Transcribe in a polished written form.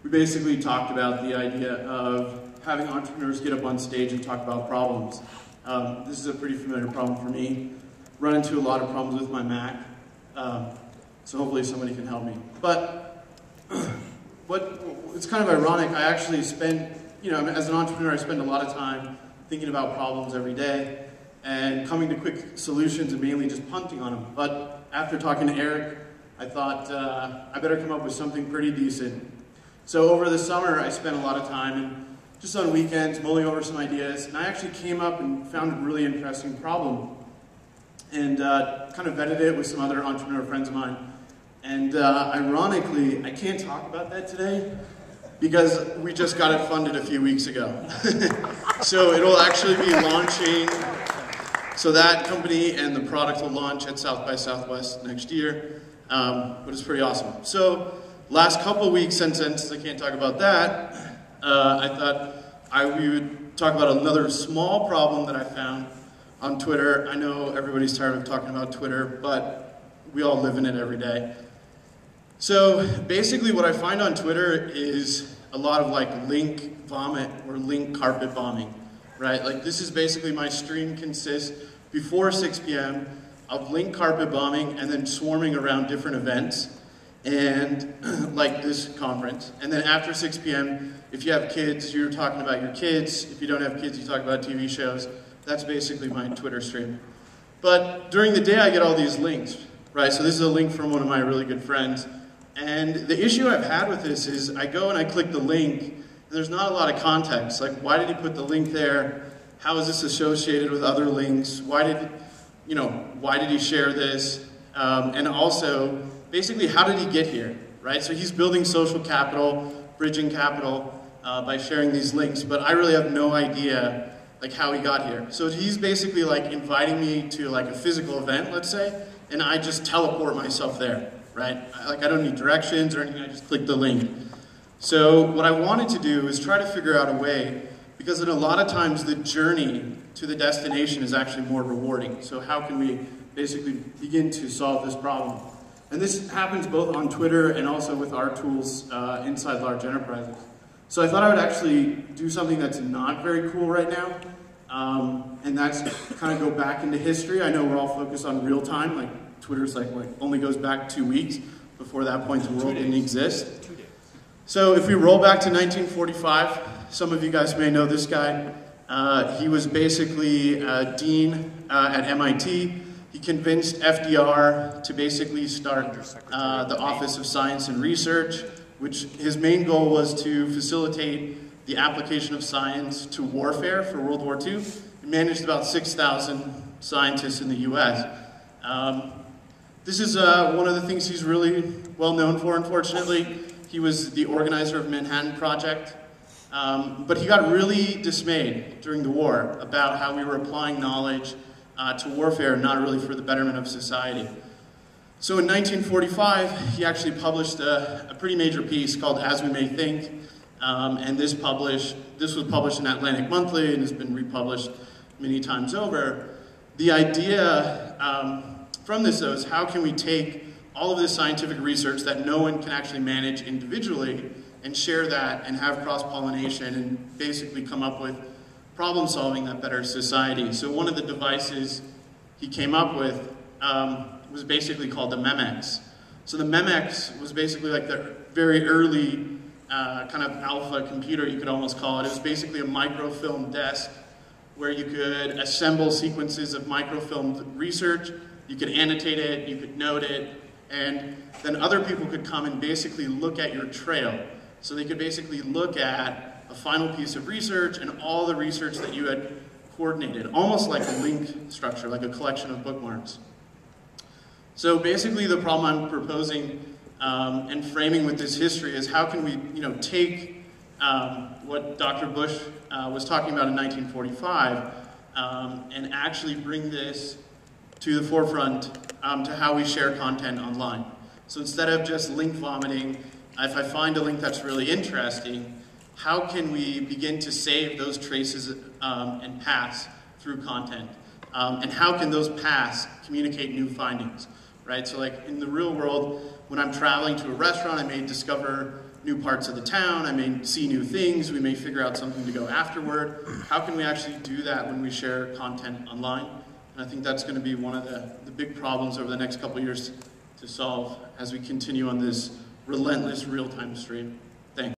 we basically talked about the idea of having entrepreneurs get up on stage and talk about problems. This is a pretty familiar problem for me. Run into a lot of problems with my Mac, so hopefully somebody can help me. But it's kind of ironic. I actually spend, as an entrepreneur, I spend a lot of time thinking about problems every day and coming to quick solutions and mainly just punting on them. But after talking to Eric, I thought I better come up with something pretty decent. So over the summer, I spent a lot of time just on weekends mulling over some ideas, and I actually came up and found a really interesting problem and kind of vetted it with some other entrepreneur friends of mine. And ironically, I can't talk about that today because we just got it funded a few weeks ago. So it'll actually be launching, so that company and the product will launch at South by Southwest next year, but it's pretty awesome. So last couple weeks, since I can't talk about that, I thought we would talk about another small problem that I found on Twitter. I know everybody's tired of talking about Twitter, but we all live in it every day. So basically what I find on Twitter is a lot of like link vomit or link carpet bombing, right? Like this is basically my stream consists before 6 p.m. of link carpet bombing and then swarming around different events and like this conference. And then after 6 p.m., if you have kids, you're talking about your kids. If you don't have kids, you talk about TV shows. That's basically my Twitter stream. But during the day, I get all these links, right? So this is a link from one of my really good friends. And the issue I've had with this is I go and I click the link, and there's not a lot of context. Like, why did he put the link there? How is this associated with other links? Why did he share this? And also, basically, how did he get here, right? So he's building social capital, bridging capital by sharing these links, but I really have no idea like how he got here. So he's basically like inviting me to like a physical event, let's say, and I just teleport myself there, right? I don't need directions or anything, I just click the link. So what I wanted to do is try to figure out a way, because in a lot of times the journey to the destination is actually more rewarding. So how can we basically begin to solve this problem? And this happens both on Twitter and also with our tools inside large enterprises. So I thought I would actually do something that's not very cool right now, and that's kind of go back into history. I know we're all focused on real time, like Twitter's like only goes back 2 weeks. Before that point, the world didn't exist. So if we roll back to 1945, some of you guys may know this guy. He was basically a dean at MIT. He convinced FDR to basically start the Office of Science and Research, which his main goal was to facilitate the application of science to warfare for World War II. He managed about 6,000 scientists in the US. This is one of the things he's really well known for, unfortunately. He was the organizer of Manhattan Project, but he got really dismayed during the war about how we were applying knowledge to warfare, not really for the betterment of society. So in 1945, he actually published a pretty major piece called As We May Think, and this was published in Atlantic Monthly and has been republished many times over. The idea from this, though, is how can we take all of this scientific research that no one can actually manage individually and share that and have cross-pollination and basically come up with problem solving that betters society. So one of the devices he came up with was basically called the Memex. So the Memex was basically like the very early kind of alpha computer, you could almost call it. It was basically a microfilm desk where you could assemble sequences of microfilm research, you could annotate it, you could note it, and then other people could come and basically look at your trail. So they could basically look at a final piece of research and all the research that you had coordinated, almost like a link structure, like a collection of bookmarks. So basically the problem I'm proposing and framing with this history is how can we take what Dr. Bush was talking about in 1945 and actually bring this to the forefront to how we share content online. So instead of just link vomiting, if I find a link that's really interesting, how can we begin to save those traces and paths through content? And how can those paths communicate new findings, right? So like in the real world, when I'm traveling to a restaurant, I may discover new parts of the town, I may see new things, we may figure out something to go afterward. How can we actually do that when we share content online? And I think that's going to be one of the big problems over the next couple of years to solve as we continue on this relentless real-time stream.